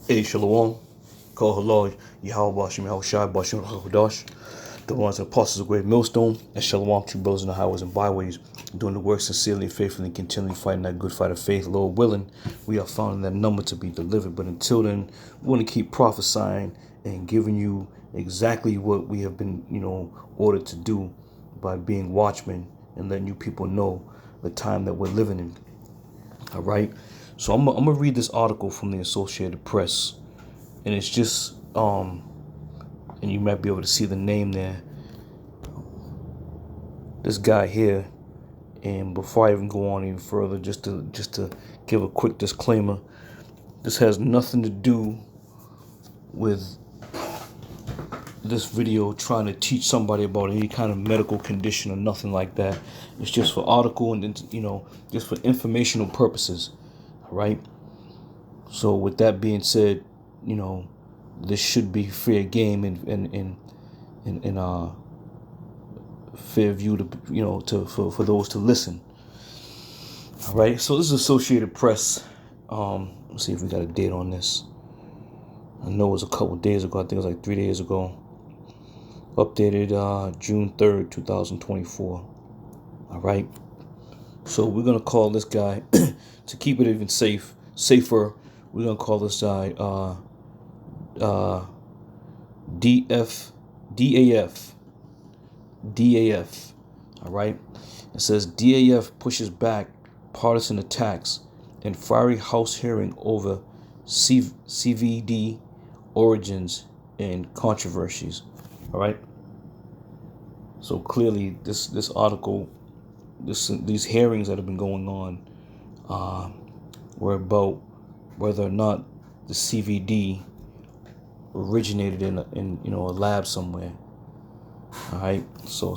Hey, Shalom. Call hello, Yahweh Bashim, Yahweh Shai, Bashim, Hakodash. The ones that apostles of great millstone, and Shalom to brothers in the highways and byways, doing the work sincerely and faithfully, continually fighting that good fight of faith. Lord willing, we are found in that number to be delivered. But until then, we want to keep prophesying and giving you exactly what we have been, ordered to do by being watchmen and letting you people know the time that we're living in. All right. So I'm gonna read this article from the Associated Press, and it's just and you might be able to see the name there. This guy here, and before I even go on even further, just to give a quick disclaimer, this has nothing to do with this video trying to teach somebody about any kind of medical condition or nothing like that. It's just for article and just for informational purposes. All right. So with that being said, this should be fair game and fair view for those to listen. All right. So this is Associated Press. Let's see if we got a date on this. I know it was a couple days ago. I think it was like 3 days ago. Updated June 3rd, 2024. All right. So we're gonna call this guy to keep it even safer. We're gonna call this guy DAF. All right. It says DAF pushes back partisan attacks and fiery House hearing over CVD origins and controversies. All right. So clearly, this article, these hearings that have been going on, were about whether or not the CVD originated in a lab somewhere. All right. So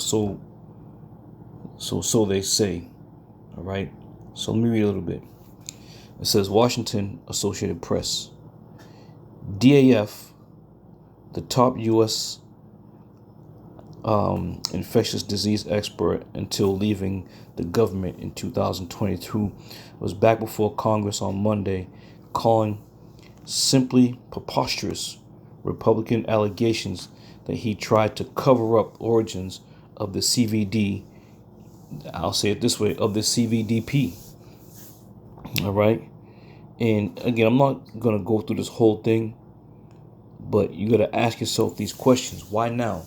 they say. All right. So let me read a little bit. It says Washington Associated Press. DAF, the top U.S. Infectious disease expert until leaving the government in 2022, was back before Congress on Monday, calling simply preposterous Republican allegations that he tried to cover up origins of the CVD. I'll say it this way, of the CVDP. All right. And again, I'm not going to go through this whole thing, but you got to ask yourself these questions. Why now?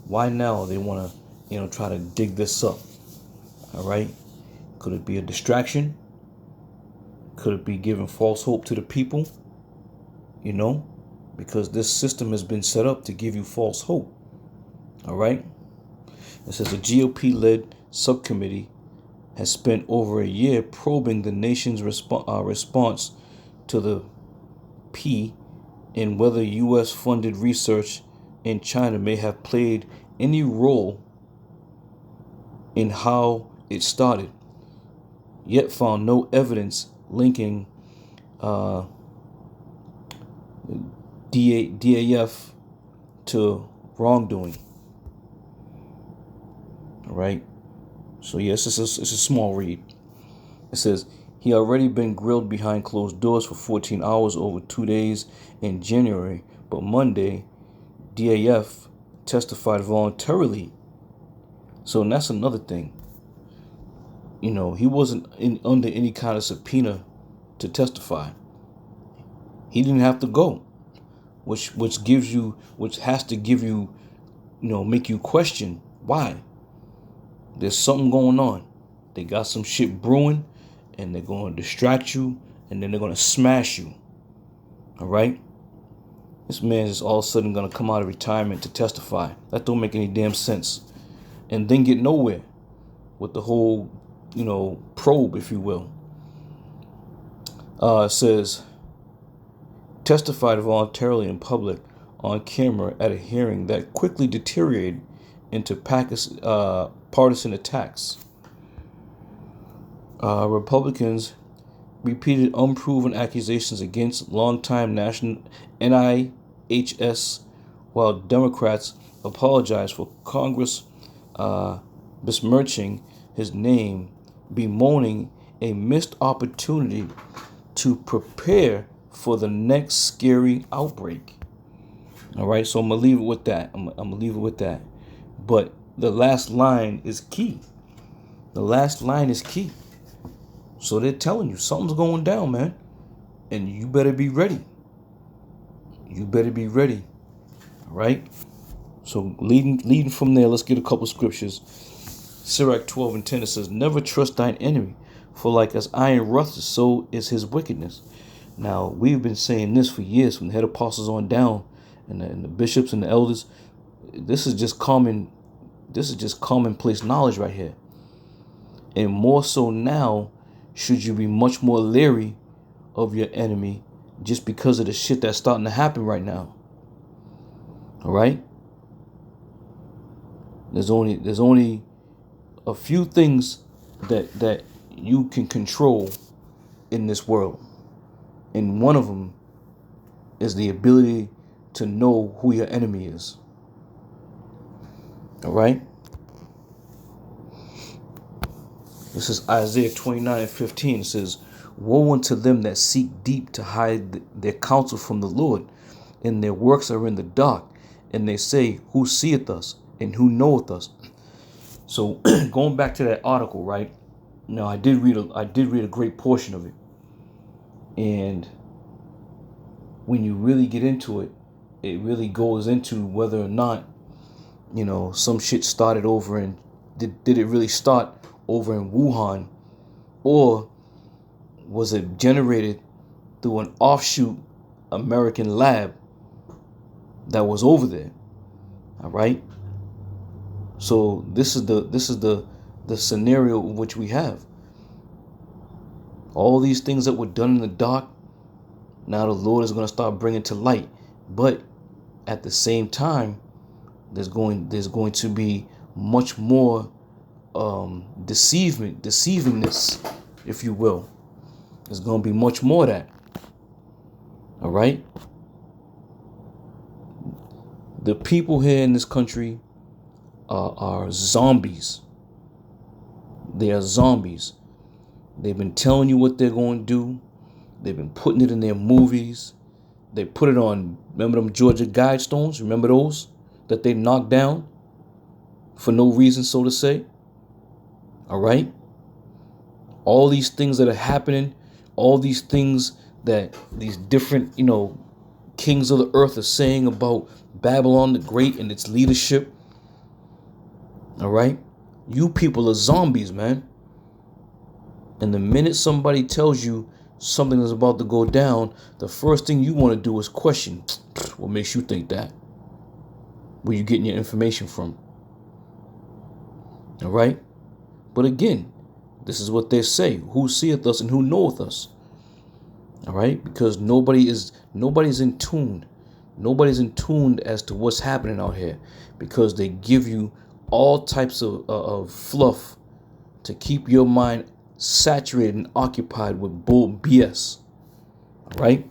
Why now they want to, try to dig this up? All right. Could it be a distraction? Could it be giving false hope to the people? Because this system has been set up to give you false hope. All right. It says a GOP-led subcommittee has spent over a year probing the nation's response to the P and whether U.S.-funded research in China may have played any role in how it started, yet found no evidence linking DAF to wrongdoing. All right. So yes, it's a small read. It says he already been grilled behind closed doors for 14 hours over 2 days in January, but Monday, DAF testified voluntarily. So that's another thing. He wasn't under any kind of subpoena to testify. He didn't have to go, which has to give you, make you question why. There's something going on. They got some shit brewing, and they're going to distract you, and then they're going to smash you. All right? This man is all of a sudden going to come out of retirement to testify. That don't make any damn sense. And then get nowhere with the whole, probe, if you will. It says, testified voluntarily in public on camera at a hearing that quickly deteriorated into partisan attacks. Republicans repeated unproven accusations against longtime national NIHS, while Democrats apologized for Congress besmirching his name, bemoaning a missed opportunity to prepare for the next scary outbreak. All right, so I'm gonna leave it with that. I'm gonna leave it with that. But the last line is key. The last line is key. So they're telling you something's going down, man, and you better be ready. You better be ready. All right. So leading from there, let's get a couple scriptures. Sirach 12:10, it says, "Never trust thine enemy, for like as iron rusteth, so is his wickedness." Now, we've been saying this for years, from the head apostles on down, and the bishops and the elders. This is just commonplace knowledge right here. And more so now, should you be much more leery of your enemy just because of the shit that's starting to happen right now. All right? There's only a few things that you can control in this world. And one of them is the ability to know who your enemy is. All right? This is Isaiah 29:15. It says, "Woe unto them that seek deep to hide their counsel from the Lord, and their works are in the dark. And they say, Who seeth us, and who knoweth us?" So going back to that article, right? Now I did read a great portion of it. And when you really get into it, it really goes into whether or not, some shit started over in did it really start over in Wuhan, or was it generated through an offshoot American lab that was over there? All right. So this is the scenario which we have. All these things that were done in the dark, now the Lord is going to start bringing to light. But at the same time, there's going to be much more deceivingness, if you will. There's going to be much more of that. All right. The people here in this country are zombies. They are zombies. They've been telling you what they're going to do. They've been putting it in their movies. They put it on, remember them Georgia Guidestones? Remember those that they knocked down for no reason, so to say? All right? All these things that are happening, all these things that these different, kings of the earth are saying about Babylon the Great and its leadership. All right? You people are zombies, man. And the minute somebody tells you something is about to go down, the first thing you want to do is question, what makes you think that? Where you getting your information from? All right? But again, this is what they say. Who seeth us and who knoweth us? All right? Because nobody's in tune. Nobody's in tune as to what's happening out here, because they give you all types of fluff to keep your mind saturated and occupied with bull BS. All right?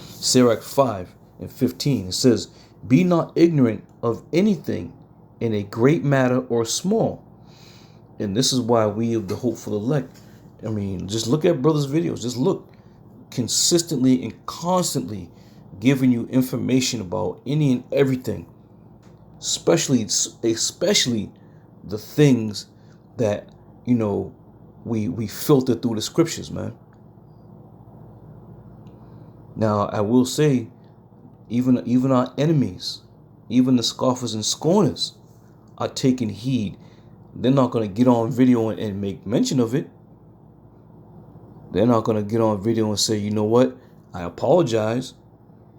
Sirach 5:15. It says, "Be not ignorant of anything in a great matter or small." And this is why we of the hopeful elect, just look at brothers' videos. Just look consistently and constantly giving you information about any and everything, especially the things that we filter through the scriptures, man. Now I will say, even our enemies, even the scoffers and scorners, are taking heed. They're not going to get on video and make mention of it. They're not going to get on video and say, you know what, I apologize.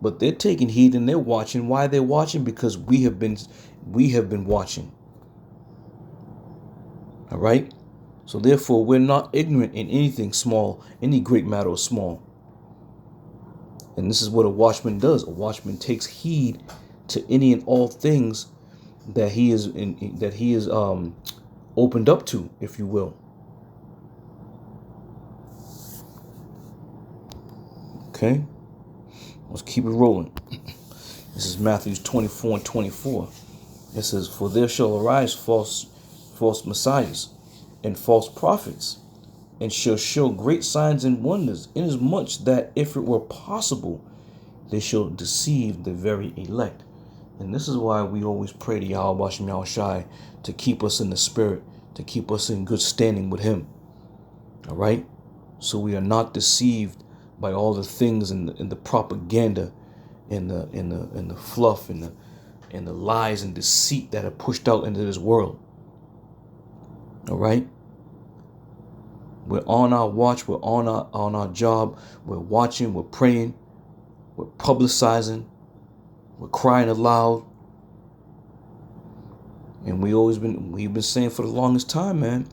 But they're taking heed and they're watching. Why they're watching? Because we have been watching. All right? So therefore, we're not ignorant in anything small, any great matter or small. And this is what a watchman does. A watchman takes heed to any and all things that he is opened up to, if you will. Okay? Let's keep it rolling. This is Matthew 24:24. It says, "For there shall arise false messiahs and false prophets, and shall show great signs and wonders, inasmuch that if it were possible, they shall deceive the very elect. And this is why we always pray to Yahweh Shem Yahushai to keep us in the spirit, to keep us in good standing with him. All right? So we are not deceived by all the things and the propaganda and the fluff and the lies and deceit that are pushed out into this world. All right? We're on our watch, we're on our job, we're watching, we're praying, we're publicizing, we're crying aloud. And we've been saying for the longest time, man,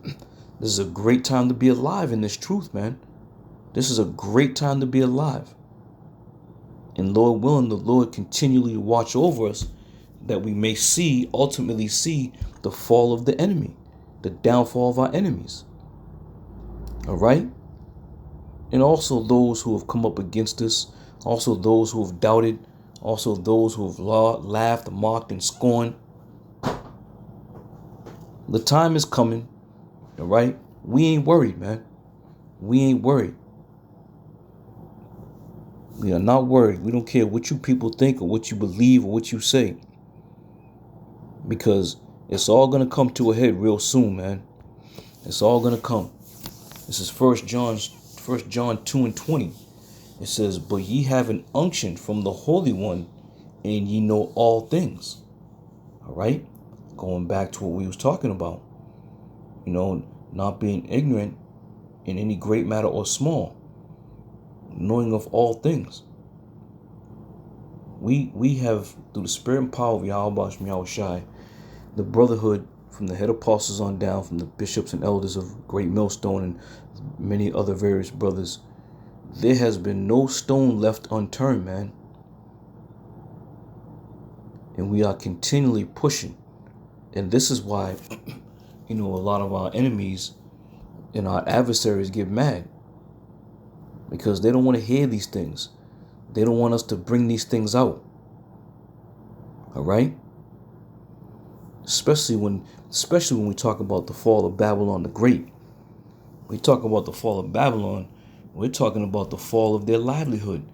this is a great time to be alive in this truth, man. This is a great time to be alive. And Lord willing, the Lord continually watch over us that we may ultimately see the fall of the enemy, the downfall of our enemies. All right? And also those who have come up against us, also those who have doubted, also those who have laughed, mocked, and scorned. The time is coming, all right? We ain't worried, man. We ain't worried. We are not worried. We don't care what you people think or what you believe or what you say. Because it's all going to come to a head real soon, man. It's all going to come. This is 1 John 2:20. It says, but ye have an unction from the Holy One, and ye know all things. All right? Going back to what we was talking about. You know, not being ignorant in any great matter or small. Knowing of all things. We have, through the spirit and power of Yahweh Shem Yahushai, the brotherhood from the head apostles on down, from the bishops and elders of Great Millstone and many other various brothers, there has been no stone left unturned, man. And we are continually pushing. And this is why, a lot of our enemies and our adversaries get mad. Because they don't want to hear these things. They don't want us to bring these things out. All right? Especially when we talk about the fall of Babylon the Great. We talk about the fall of Babylon, we're talking about the fall of their livelihood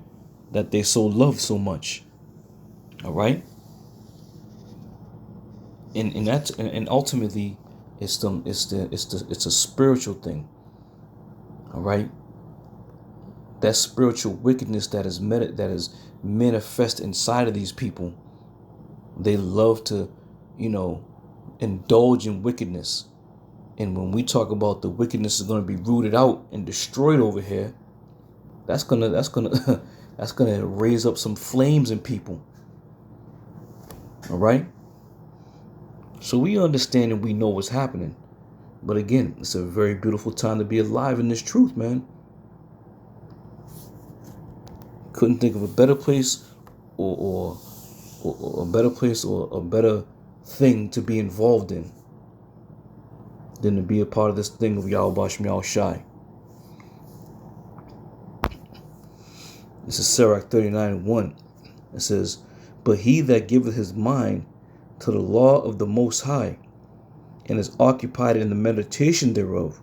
that they so love so much. All right? And ultimately it's a spiritual thing. All right? That spiritual wickedness that is manifest inside of these people. They love to, indulge in wickedness. And when we talk about the wickedness is going to be rooted out and destroyed over here, that's gonna raise up some flames in people. All right? So we understand and we know what's happening. But again, it's a very beautiful time to be alive in this truth, man. Couldn't think of a better place or a better place or a better thing to be involved in than to be a part of this thing of Yahweh Shem Yahushai. This is Sirach 39:1. It says, but he that giveth his mind to the law of the Most High and is occupied in the meditation thereof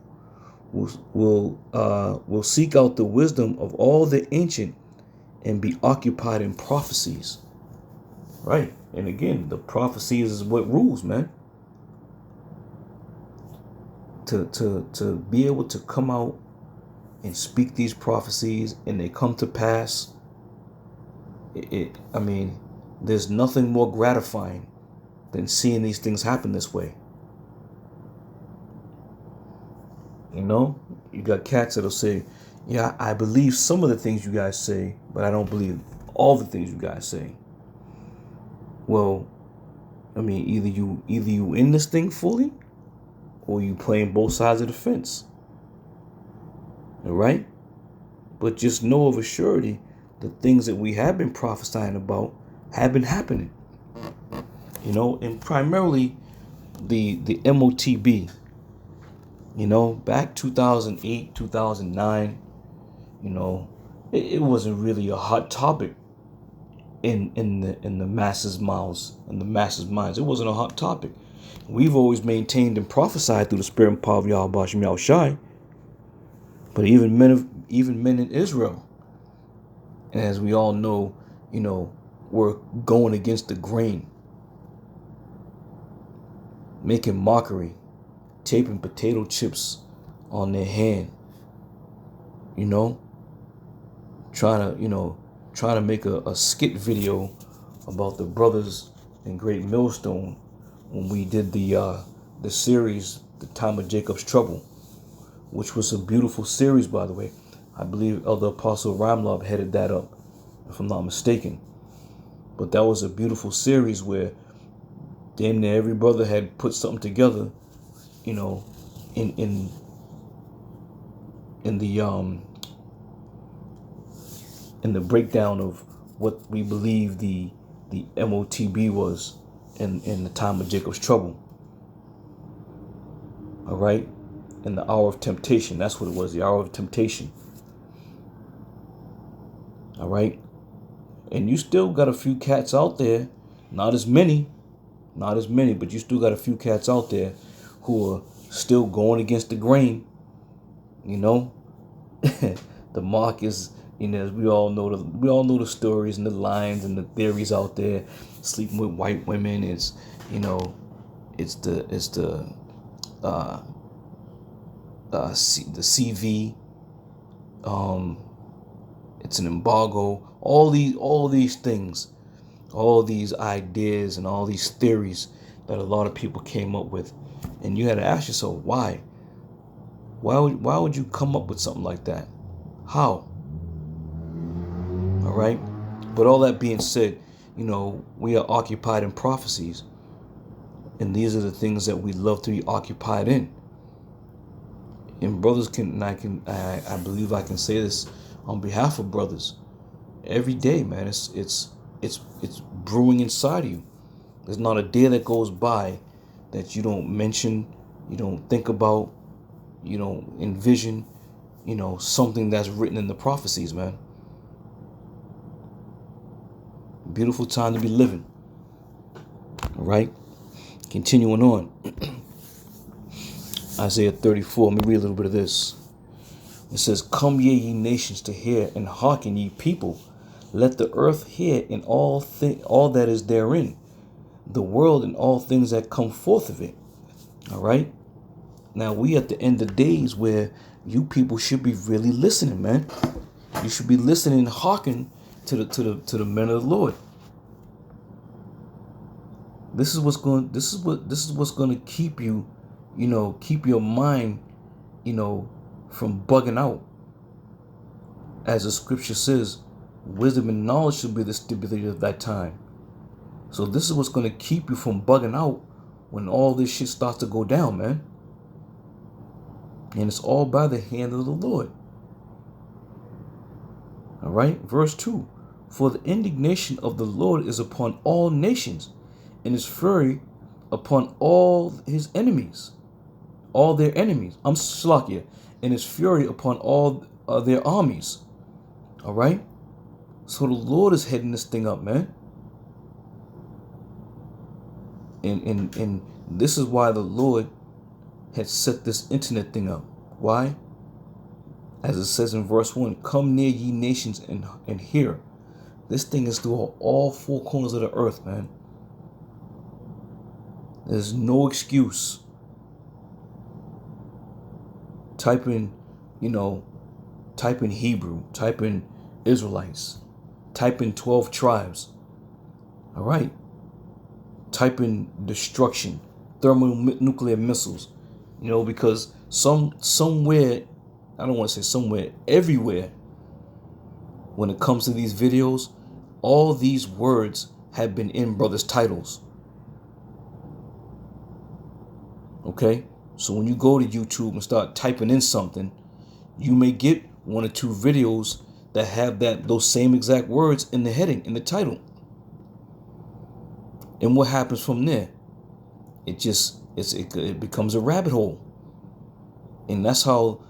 will seek out the wisdom of all the ancient and be occupied in prophecies. Right. And again, the prophecies is what rules, man. To be able to come out and speak these prophecies and they come to pass, there's nothing more gratifying than seeing these things happen this way. You got cats that'll say, yeah, I believe some of the things you guys say, but I don't believe all the things you guys say. Well, either you in this thing fully, or you playing both sides of the fence. All right? But just know of a surety, the things that we have been prophesying about have been happening. And primarily the MOTB. Back 2008, 2009, it wasn't really a hot topic in the masses' mouths and the masses' minds. It wasn't a hot topic. We've always maintained and prophesied through the spirit and power of Yahweh Shem Yahushai But even men in Israel, and as we all know, were going against the grain, making mockery, taping potato chips on their hand, trying to make a skit video about the brothers in Great Millstone when we did the series, The Time of Jacob's Trouble, which was a beautiful series, by the way. I believe Elder Apostle Ramlov headed that up, if I'm not mistaken. But that was a beautiful series where damn near every brother had put something together, in the breakdown of what we believe the MOTB was in the time of Jacob's trouble. All right, in the hour of temptation. That's what it was, the hour of temptation. All right, and you still got a few cats out there, not as many, but you still got a few cats out there who are still going against the grain. The mark is, as we all know the stories and the lines and the theories out there. Sleeping with white women is, it's the CV. It's an embargo. All these things, all these ideas and all these theories that a lot of people came up with, and you had to ask yourself why. Why would you come up with something like that? How? All right. But all that being said, we are occupied in prophecies, and these are the things that we love to be occupied in. And brothers I believe I can say this on behalf of brothers. Every day, man, it's brewing inside of you. There's not a day that goes by that you don't mention, you don't think about, you don't envision, something that's written in the prophecies, man. Beautiful time to be living. All right. Continuing on. Isaiah 34. Let me read a little bit of this. It says, "Come ye nations to hear, and hearken ye people. Let the earth hear, and all that is therein, the world and all things that come forth of it." All right. Now we at the end of days where you people should be really listening, man. You should be listening and hearkening to the men of the Lord. This is what's going to keep you, keep your mind, from bugging out. As the scripture says, wisdom and knowledge should be the stability of that time. So this is what's going to keep you from bugging out when all this shit starts to go down, man. And it's all by the hand of the Lord. All right, verse 2. "For the indignation of the Lord is upon all nations, and his fury upon all his enemies." All their enemies. I'm Slakia. "And his fury upon all their armies." All right? So the Lord is heading this thing up, man. And this is why the Lord had set this internet thing up. Why? As it says in verse 1, "Come near ye nations and hear." This thing is through all four corners of the earth, man. There's no excuse. Type in Hebrew, type in Israelites, type in 12 tribes. All right. Type in destruction, thermonuclear missiles, because somewhere, I don't want to say somewhere, everywhere, when it comes to these videos, all these words have been in brothers' titles. Okay? So when you go to YouTube and start typing in something, you may get one or two videos that have those same exact words in the heading, in the title. And what happens from there? It becomes a rabbit hole. And that's how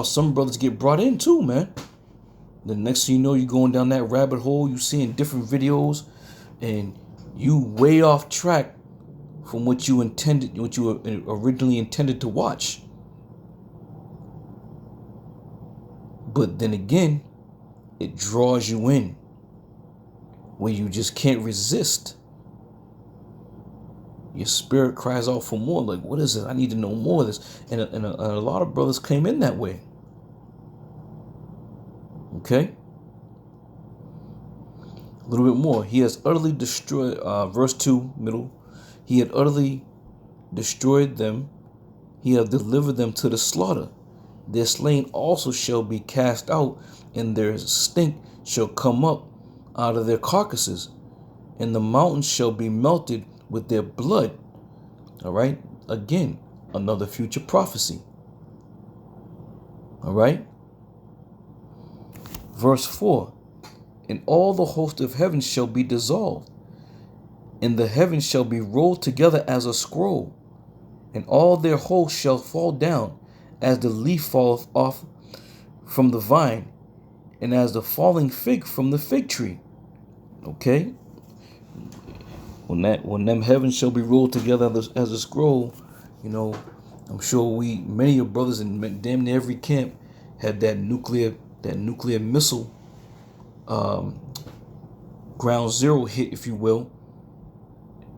some brothers get brought in too, man. The next thing you know, you're going down that rabbit hole, you seeing different videos, and you way off track from what you originally intended to watch. But then again, it draws you in where you just can't resist. Your spirit cries out for more. Like, what is it? I need to know more of this. And a lot of brothers came in that way. Okay? A little bit more. He has utterly destroyed, verse 2, middle. He had utterly destroyed them. He hath delivered them to the slaughter. Their slain also shall be cast out, and their stink shall come up out of their carcasses, and the mountains shall be melted with their blood. All right? Again, another future prophecy. All right? Verse 4. And all the host of heaven shall be dissolved, and the heavens shall be rolled together as a scroll, and all their hosts shall fall down, as the leaf falleth off from the vine, and as the falling fig from the fig tree. Okay? When them heavens shall be rolled together as a scroll, I'm sure many of your brothers in damn near every camp had that nuclear missile ground zero hit, if you will,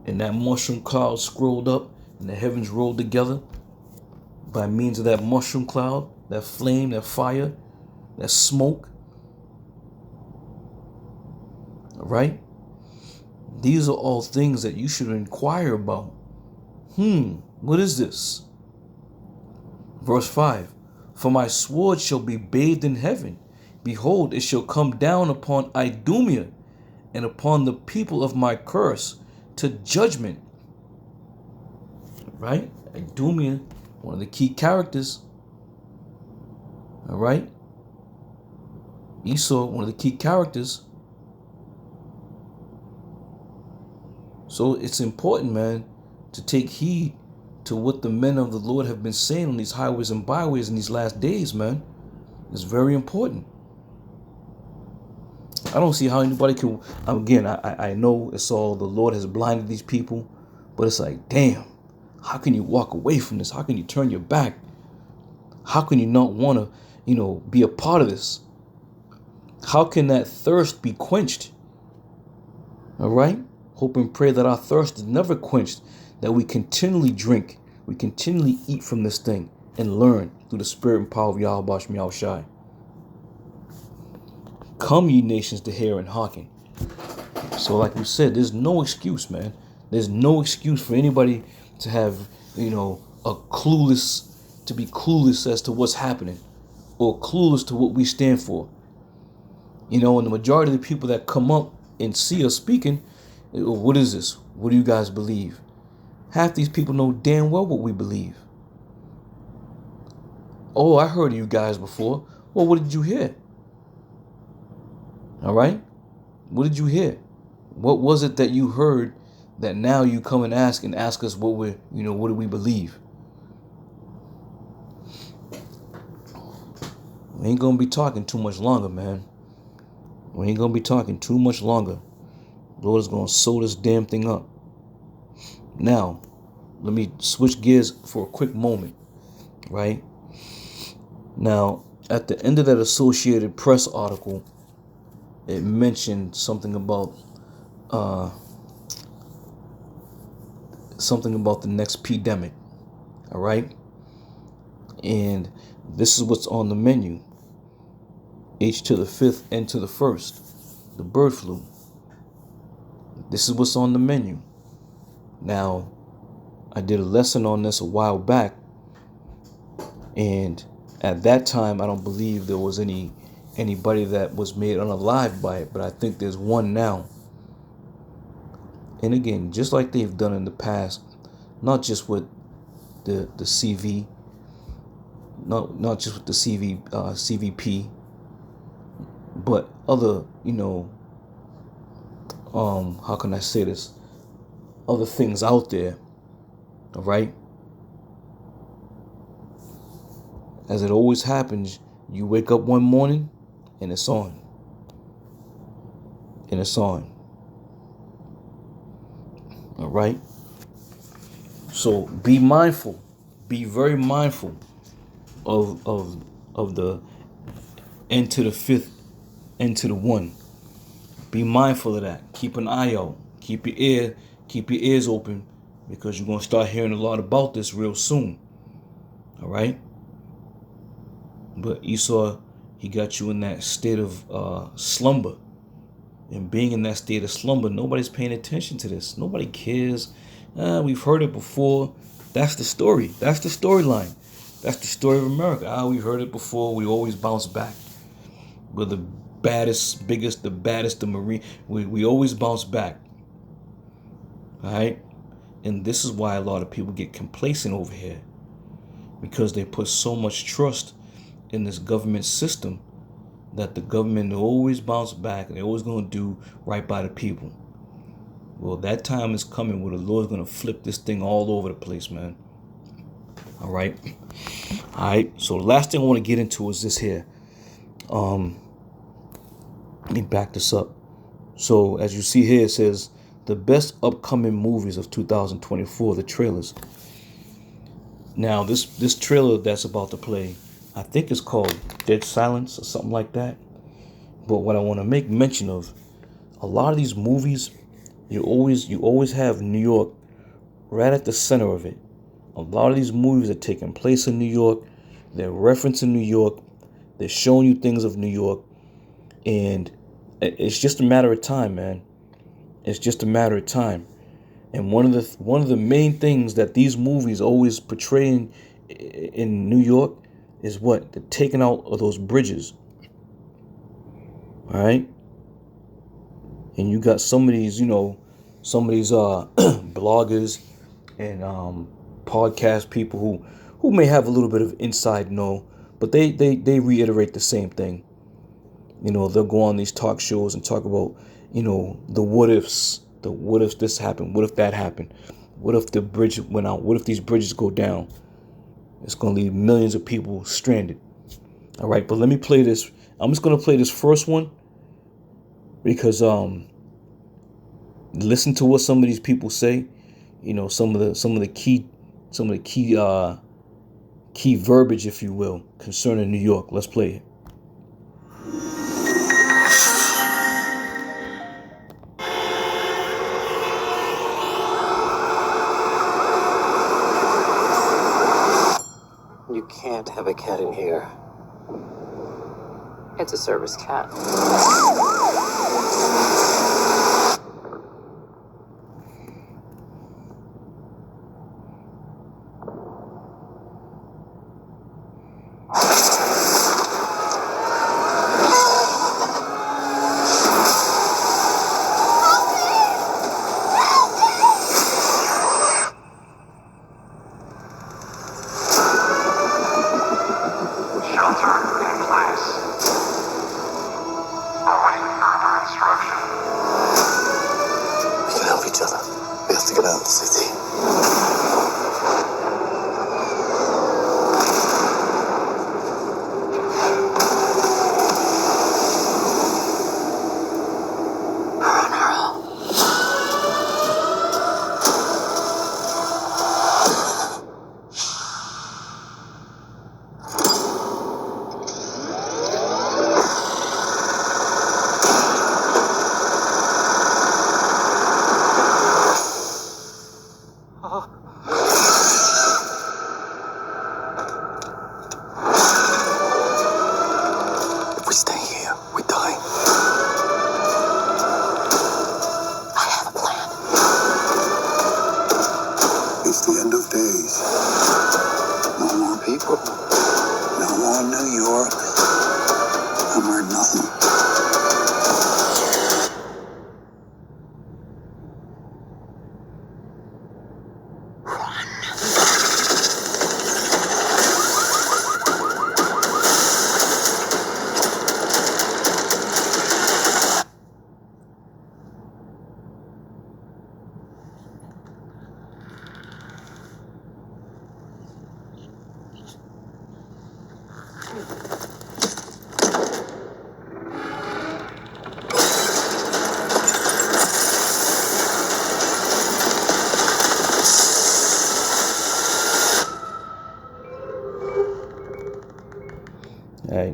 and that mushroom cloud scrolled up and the heavens rolled together by means of that mushroom cloud, that flame, that fire, that smoke. All right? These are all things that you should inquire about. What is this? Verse 5. For my sword shall be bathed in heaven. Behold, it shall come down upon Idumea and upon the people of my curse to judgment. Right? Idumea, one of the key characters. All right? Esau, one of the key characters. So it's important, man, to take heed to what the men of the Lord have been saying on these highways and byways in these last days, man. It's very important. I don't see how anybody can, again, I know it's all the Lord has blinded these people, but it's like, damn, how can you walk away from this? How can you turn your back? How can you not want to, be a part of this? How can that thirst be quenched? All right? Hope and pray that our thirst is never quenched, that we continually drink, we continually eat from this thing and learn through the spirit and power of Yahweh Shai Shai. Come ye nations to hear and hearken. So like we said, there's no excuse, man. There's no excuse for anybody to have, to be clueless as to what's happening or clueless to what we stand for. And the majority of the people that come up and see us speaking, what is this? What do you guys believe? Half these people know damn well what we believe. Oh, I heard of you guys before. Well, what did you hear? All right? What did you hear? What was it that you heard that now you come and ask us what what do we believe? We ain't gonna be talking too much longer, man. We ain't gonna be talking too much longer. Lord is gonna sew this damn thing up. Now, let me switch gears for a quick moment, right? Now, at the end of that Associated Press article, it mentioned something about the next pandemic, all right? And this is what's on the menu. H to the 5th, N to the 1st, the bird flu. This is what's on the menu. Now, I did a lesson on this a while back, and at that time, I don't believe there was anybody that was made unalive by it, but I think there's one now. And again, just like they've done in the past, not just with the CV, not just with the CVP, but other, how can I say this? Other things out there, all right? As it always happens, you wake up one morning and it's on. And it's on. All right? So be mindful. Be very mindful of enter the fifth, enter the one. Be mindful of that. Keep an eye out. Keep your ears open, because you're gonna start hearing a lot about this real soon. All right. But Esau, he got you in that state of slumber. And being in that state of slumber, nobody's paying attention to this. Nobody cares. We've heard it before. That's the story. That's the storyline. That's the story of America. We've heard it before. We always bounce back. We're the baddest, biggest, the baddest, the Marine. We always bounce back. All right? And this is why a lot of people get complacent over here. Because they put so much trust in this government system that the government always bounce back. They're always going to do right by the people. Well, that time is coming where the Lord's going to flip this thing all over the place, man. All right. So the last thing I want to get into is this here. Let me back this up. So as you see here, it says the best upcoming movies of 2024, the trailers. Now, this trailer that's about to play, I think it's called Dead Silence or something like that. But what I want to make mention of, a lot of these movies, you always have New York right at the center of it. A lot of these movies are taking place in New York. They're referencing New York. They're showing you things of New York. And it's just a matter of time, man. It's just a matter of time. And one of the main things that these movies always portray in New York is what? The taking out of those bridges. All right? And you got some of these bloggers and podcast people who may have a little bit of inside know, but they reiterate the same thing. They'll go on these talk shows and talk about, the what ifs. The what if this happened? What if that happened? What if the bridge went out? What if these bridges go down? It's going to leave millions of people stranded. All right, but let me play this. I'm just going to play this first one because listen to what some of these people say. Some of the key verbiage, if you will, concerning New York. Let's play it. You can't have a cat in here. It's a service cat.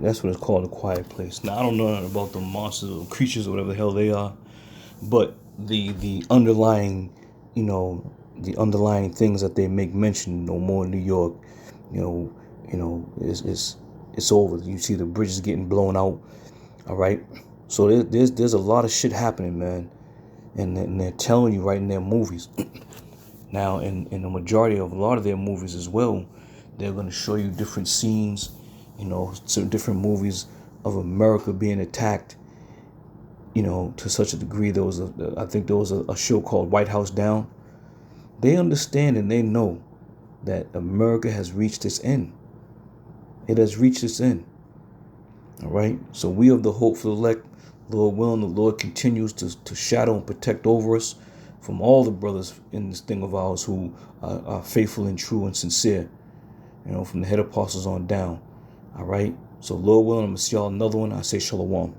right? That's what it's called, a quiet place. Now I don't know nothing about the monsters or creatures or whatever the hell they are, but the underlying, the underlying things that they make mention, no more in New York, you know, it's over. You see the bridges getting blown out. All right, so there's a lot of shit happening, man, and they're telling you right in their movies. Now, in the majority of a lot of their movies as well, they're going to show you different scenes, some different movies of America being attacked, to such a degree. I think there was a show called White House Down. They understand and they know that America has reached its end. It has reached its end. All right. So we of the hopeful elect, Lord willing, the Lord continues to shadow and protect over us from all the brothers in this thing of ours who are faithful and true and sincere, from the head apostles on down. All right. So Lord willing, I'm going to see y'all another one. I say shalom.